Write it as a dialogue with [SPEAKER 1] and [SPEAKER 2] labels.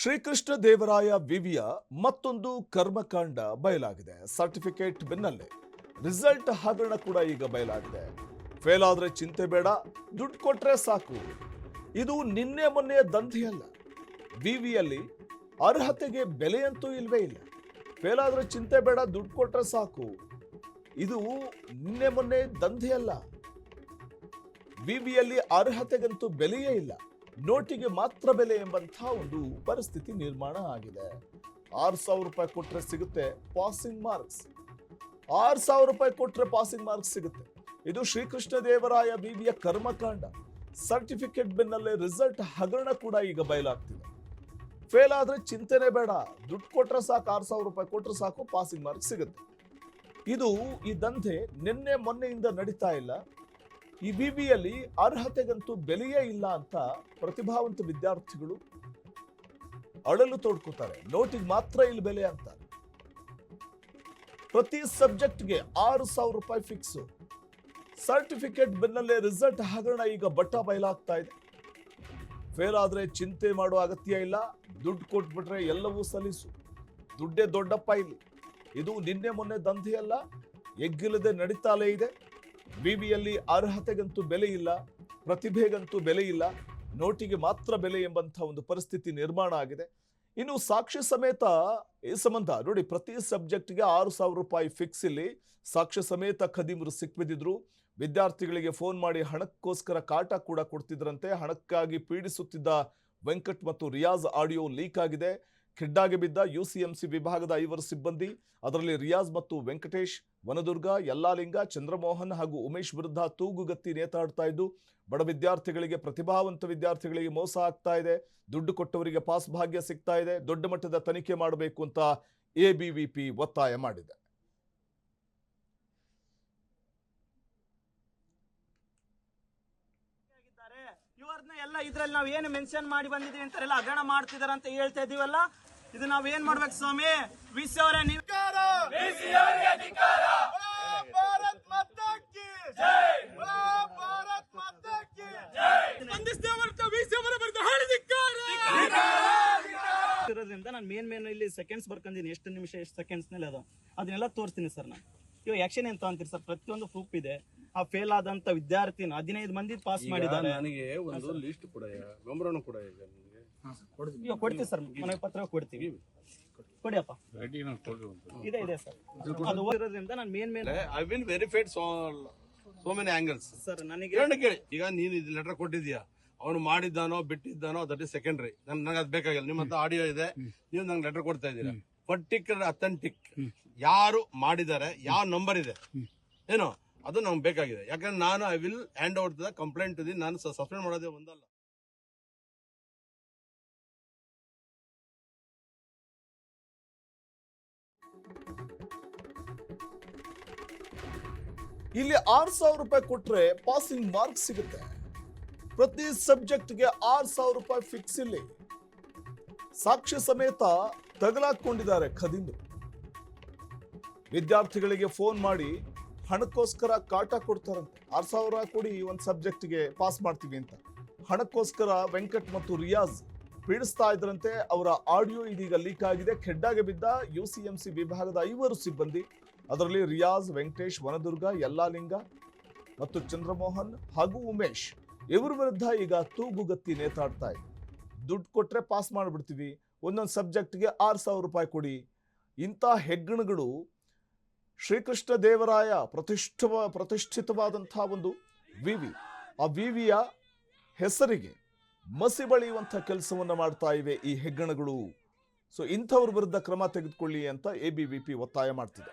[SPEAKER 1] ಶ್ರೀಕೃಷ್ಣ ದೇವರಾಯ ವಿವಿಯ ಮತ್ತೊಂದು ಕರ್ಮಕಾಂಡ ಬಯಲಾಗಿದೆ. ಸರ್ಟಿಫಿಕೇಟ್ ಬೆನ್ನಲ್ಲೇ ರಿಸಲ್ಟ್ ಹಗರಣ ಕೂಡ ಈಗ ಬಯಲಾಗಿದೆ. ಫೇಲ್ ಆದ್ರೆ ಚಿಂತೆ ಬೇಡ, ದುಡ್ಡು ಕೊಟ್ರೆ ಸಾಕು. ಇದು ನಿನ್ನೆ ಮೊನ್ನೆಯ ದಂಧೆಯಲ್ಲ. ವಿವಿಯಲ್ಲಿ ಅರ್ಹತೆಗೆ ಬೆಲೆಯಂತೂ ಇಲ್ವೇ ಇಲ್ಲ. ಫೇಲ್ ಆದ್ರೆ ಚಿಂತೆ ಬೇಡ, ದುಡ್ಡು ಕೊಟ್ರೆ ಸಾಕು. ಇದು ನಿನ್ನೆ ಮೊನ್ನೆ ದಂಧೆಯಲ್ಲ. ವಿವಿಯಲ್ಲಿ ಅರ್ಹತೆಗಂತೂ ಬೆಲೆಯೇ ಇಲ್ಲ, ನೋಟಿಗೆ ಮಾತ್ರ ಬೆಲೆ ಎಂಬಂತಹ ಒಂದು ಪರಿಸ್ಥಿತಿ ನಿರ್ಮಾಣ ಆಗಿದೆ. 6,000 ರೂಪಾಯಿ ಕೊಟ್ರೆ ಸಿಗುತ್ತೆ ಪಾಸಿಂಗ್ ಮಾರ್ಕ್ಸ್. 6,000 ರೂಪಾಯಿ ಕೊಟ್ರೆ ಪಾಸಿಂಗ್ ಮಾರ್ಕ್ಸ್ ಸಿಗುತ್ತೆ. ಇದು ಶ್ರೀಕೃಷ್ಣ ದೇವರಾಯ ವಿವಿಯ ಕರ್ಮಕಾಂಡ. ಸರ್ಟಿಫಿಕೇಟ್ ಬೆನ್ನಲ್ಲೇ ರಿಸಲ್ಟ್ ಹಗರಣ ಕೂಡ ಈಗ ಬಯಲಾಗ್ತಿದೆ. ಫೇಲ್ ಆದ್ರೆ ಚಿಂತೆನೆ ಬೇಡ, ದುಡ್ಡು ಕೊಟ್ರೆ ಸಾಕು, 6,000 ರೂಪಾಯಿ ಕೊಟ್ರೆ ಸಾಕು, ಪಾಸಿಂಗ್ ಮಾರ್ಕ್ಸ್ ಸಿಗುತ್ತೆ. ಈ ದಂಧೆ ನಿನ್ನೆ ಮೊನ್ನೆಯಿಂದ ನಡೀತಾ ಇಲ್ಲ. ಈ ವಿವಿಯಲ್ಲಿ ಅರ್ಹತೆಗಂತೂ ಬೆಲೆಯೇ ಇಲ್ಲ ಅಂತ ಪ್ರತಿಭಾವಂತ ವಿದ್ಯಾರ್ಥಿಗಳು ಅಳಲು ತೋಡ್ಕೋತಾರೆ. ನೋಟಿಗೆ ಮಾತ್ರ ಇಲ್ಲಿ ಬೆಲೆ ಅಂತಾರೆ. ಪ್ರತಿ ಸಬ್ಜೆಕ್ಟ್ಗೆ 6,000 ರೂಪಾಯಿ ಫಿಕ್ಸ್. ಸರ್ಟಿಫಿಕೇಟ್ ಬೆನ್ನಲ್ಲೇ ರಿಸಲ್ಟ್ ಹಗರಣ ಈಗ ಬಟ್ಟ ಬಯಲಾಗ್ತಾ ಇದೆ. ಫೇಲ್ ಆದ್ರೆ ಚಿಂತೆ ಮಾಡೋ ಅಗತ್ಯ ಇಲ್ಲ, ದುಡ್ಡು ಕೊಟ್ಬಿಟ್ರೆ ಎಲ್ಲವೂ ಸಲೀಸು. ದುಡ್ಡೇ ದೊಡ್ಡಪ್ಪ ಇಲ್ಲಿ. ಇದು ನಿನ್ನೆ ಮೊನ್ನೆ ದಂಧೆಯಲ್ಲ, ಎಗ್ಗಿಲ್ಲದೆ ನಡೀತಾಲೇ ಇದೆ. ವಿವಿಯಲ್ಲಿ ಅರ್ಹತೆಗಂತೂ ಬೆಲೆ ಇಲ್ಲ, ಪ್ರತಿಭೆಗಂತೂ ಬೆಲೆ ಇಲ್ಲ, ನೋಟಿಗೆ ಮಾತ್ರ ಬೆಲೆ ಎಂಬಂಥ ಒಂದು ಪರಿಸ್ಥಿತಿ ನಿರ್ಮಾಣ ಆಗಿದೆ. ಇನ್ನು ಸಾಕ್ಷಿ ಸಮೇತ ಈ ಸಂಬಂಧ ನೋಡಿ, ಪ್ರತಿ ಸಬ್ಜೆಕ್ಟ್ಗೆ 6,000 ರೂಪಾಯಿ ಫಿಕ್ಸ್. ಇಲ್ಲಿ ಸಾಕ್ಷ್ಯ ಸಮೇತ ಖದೀಮರು ಸಿಕ್ಬಿದ್ದಿದ್ರು. ವಿದ್ಯಾರ್ಥಿಗಳಿಗೆ ಫೋನ್ ಮಾಡಿ ಹಣಕ್ಕೋಸ್ಕರ ಕಾಟ ಕೂಡ ಕೊಡ್ತಿದ್ರಂತೆ. ಹಣಕ್ಕಾಗಿ ಪೀಡಿಸುತ್ತಿದ್ದ ವೆಂಕಟ್ ಮತ್ತು ರಿಯಾಜ್ ಆಡಿಯೋ ಲೀಕ್ ಆಗಿದೆ. ಖಿಡ್ಡಾಗೆ ಬಿದ್ದ UCMC ವಿಭಾಗದ 5 ಸಿಬ್ಬಂದಿ, ಅದರಲ್ಲಿ ರಿಯಾಜ್ ಮತ್ತು ವೆಂಕಟೇಶ್, ವನದುರ್ಗ, ಯಲ್ಲಾಲಿಂಗ, ಚಂದ್ರಮೋಹನ್ ಹಾಗೂ ಉಮೇಶ್ ವಿರುದ್ಧ ತೂಗುಗತ್ತಿ ನೇತಾಡ್ತಾ ಇದ್ದು, ಬಡ ವಿದ್ಯಾರ್ಥಿಗಳಿಗೆ, ಪ್ರತಿಭಾವಂತ ವಿದ್ಯಾರ್ಥಿಗಳಿಗೆ ಮೋಸ ಆಗ್ತಾ ಇದೆ. ದುಡ್ಡು ಕೊಟ್ಟವರಿಗೆ ಪಾಸ್ ಭಾಗ್ಯ ಸಿಗ್ತಾ ಇದೆ. ದೊಡ್ಡ ಮಟ್ಟದ ತನಿಖೆ ಮಾಡಬೇಕು ಅಂತ ABVP ಒತ್ತಾಯ ಮಾಡಿದೆ.
[SPEAKER 2] ಇವ್ರನ್ನ ಎಲ್ಲ ಇದ್ರಲ್ಲಿ ನಾವ್ ಏನು ಮೆನ್ಷನ್ ಮಾಡಿ ಬಂದಿದೀವಿ ಅಂತಾರೆಲ್ಲ ಹಗರಣ ಮಾಡ್ತಿದಾರ ಅಂತ ಹೇಳ್ತಾ ಇದೀವಲ್ಲ. ಇದು ನಾವ್ ಏನ್ ಮಾಡ್ಬೇಕು ಸ್ವಾಮಿ? ವಿಸಿ ಅವರೇ, ನೀವು ಇರೋದ್ರಿಂದ ನಾನು ಮೇನ್ ಇಲ್ಲಿ ಸೆಕೆಂಡ್ಸ್ ಬರ್ಕೊಂಡಿನಿ. ಎಷ್ಟು ನಿಮಿಷ, ಎಷ್ಟು ಸೆಕೆಂಡ್ಸ್ ನಲ್ಲಿ ಅದನ್ನೆಲ್ಲ ತೋರಿಸ್ತೀನಿ ಸರ್. ನಾನು ಇವಾಗ ಆಕ್ಷನ್ ಏನ್ ತಗೊಂತೀರಿ ಸರ್? ಪ್ರತಿಯೊಂದು ಪ್ರೂಫ್ ಇದೆ. ಆ ಫೇಲ್ ಆದಂತ ವಿದ್ಯಾರ್ಥಿನ 15 ಮಂದಿ ಪಾಸ್ ಮಾಡಿದ್ದಾರೆ.
[SPEAKER 3] ನನಗೆ ಒಂದು ಲಿಸ್ಟ್ ಕೂಡ ವಿವರಣೆ ಕೂಡ ಇದೆ.
[SPEAKER 2] ಈಗ ಕೊಡ್ತೀವಿ ಸರ್, ಮನೆ ಪತ್ರ ಕೊಡ್ತೀವಿ. ಕೊಡಿಯಪ್ಪ, ಇದೆ ಸರ್. ಅದು ಓದಿರೋದ್ರಿಂದ ನಾನು main
[SPEAKER 3] I will verified so many angles
[SPEAKER 2] sir. ನನಗೆ
[SPEAKER 3] ಕೇಳಿ, ಈಗ ನೀನು ಇದು ಲೆಟರ್ ಕೊಟ್ಟಿದ್ಯಾ, ಅವನು ಮಾಡಿದ್ದಾನೋ ಬಿಟ್ಟಿದ್ದಾನೋ ದಟ್ ಇಸ್ ಸೆಕೆಂಡ್ರಿ. ನನಗೆ ಅದು ಬೇಕಾಗಿಲ್ಲ. ನಿಮ್ಮ ಹತ್ರ ಆಡಿಯೋ ಇದೆ, ನೀವು ನಂಗೆ ಲೆಟರ್ ಕೊಡ್ತಾ ಇದ್ದೀರಾ. ಪರ್ಟಿಕ್ಯುಲರ್ ಅಥೆಂಟಿಕ್ ಯಾರು ಮಾಡಿದ್ದಾರೆ, ಯಾವ ನಂಬರ್ ಇದೆ ಏನೋ, ಅದು ನಮ್ಗೆ ಬೇಕಾಗಿದೆ. ಯಾಕಂದ್ರೆ ನಾನು I will hand out the complaint to the. ನಾನು ಸಸ್ಪೆಂಡ್ ಮಾಡೋದೇ ಒಂದಲ್ಲ.
[SPEAKER 1] ಇಲ್ಲಿ 6,000 ರೂಪಾಯಿ ಕೊಟ್ರೆ ಪಾಸಿಂಗ್ ಮಾರ್ಕ್ಸ್ ಸಿಗುತ್ತೆ. ಪ್ರತಿ ಸಬ್ಜೆಕ್ಟ್ಗೆ 6,000 ರೂಪಾಯಿ ಫಿಕ್ಸ್. ಇಲ್ಲಿ ಸಾಕ್ಷ್ಯ ಸಮೇತ ತಗಲಾಕೊಂಡಿದ್ದಾರೆ ಖದೀಮರು. ವಿದ್ಯಾರ್ಥಿಗಳಿಗೆ ಫೋನ್ ಮಾಡಿ ಹಣಕ್ಕೋಸ್ಕರ ಕಾಟ ಕೊಡ್ತಾರಂತೆ. 6,000 ಕೊಡಿ, ಒಂದು ಸಬ್ಜೆಕ್ಟ್ಗೆ ಪಾಸ್ ಮಾಡ್ತೀವಿ ಅಂತ. ಹಣಕ್ಕೋಸ್ಕರ ವೆಂಕಟ್ ಮತ್ತು ರಿಯಾಜ್ ಪೀಡಿಸ್ತಾ ಇದ್ರಂತೆ. ಅವರ ಆಡಿಯೋ ಇದೀಗ ಲೀಕ್ ಆಗಿದೆ. ಖೆಡ್ಡಾಗೆ ಬಿದ್ದ UCMC ವಿಭಾಗದ 5 ಸಿಬ್ಬಂದಿ, ಅದರಲ್ಲಿ ರಿಯಾಜ್, ವೆಂಕಟೇಶ್, ವನದುರ್ಗ, ಯಲ್ಲಾಲಿಂಗ ಮತ್ತು ಚಂದ್ರಮೋಹನ್ ಹಾಗೂ ಉಮೇಶ್, ಇವರ ವಿರುದ್ಧ ಈಗ ತೂಗುಗತ್ತಿ ನೇತಾಡ್ತಾ ಇದೆ. ದುಡ್ಡು ಕೊಟ್ರೆ ಪಾಸ್ ಮಾಡಿಬಿಡ್ತೀವಿ, ಒಂದೊಂದು ಸಬ್ಜೆಕ್ಟ್ಗೆ 6,000 ರೂಪಾಯಿ ಕೊಡಿ. ಇಂಥ ಹೆಗ್ಗಣಗಳು ಶ್ರೀಕೃಷ್ಣ ದೇವರಾಯ ಪ್ರತಿಷ್ಠಿತವಾದಂತಹ ಒಂದು ವಿವಿ, ಆ ವಿವಿಯ ಹೆಸರಿಗೆ ಮಸಿ ಬಳಿಯುವಂಥ ಕೆಲಸವನ್ನು ಮಾಡ್ತಾ ಇವೆ ಈ ಹೆಗ್ಗಣಗಳು. ಸೊ ಇಂಥವ್ರ ವಿರುದ್ಧ ಕ್ರಮ ತೆಗೆದುಕೊಳ್ಳಿ ಅಂತ ABVP ಒತ್ತಾಯ ಮಾಡ್ತಿದೆ.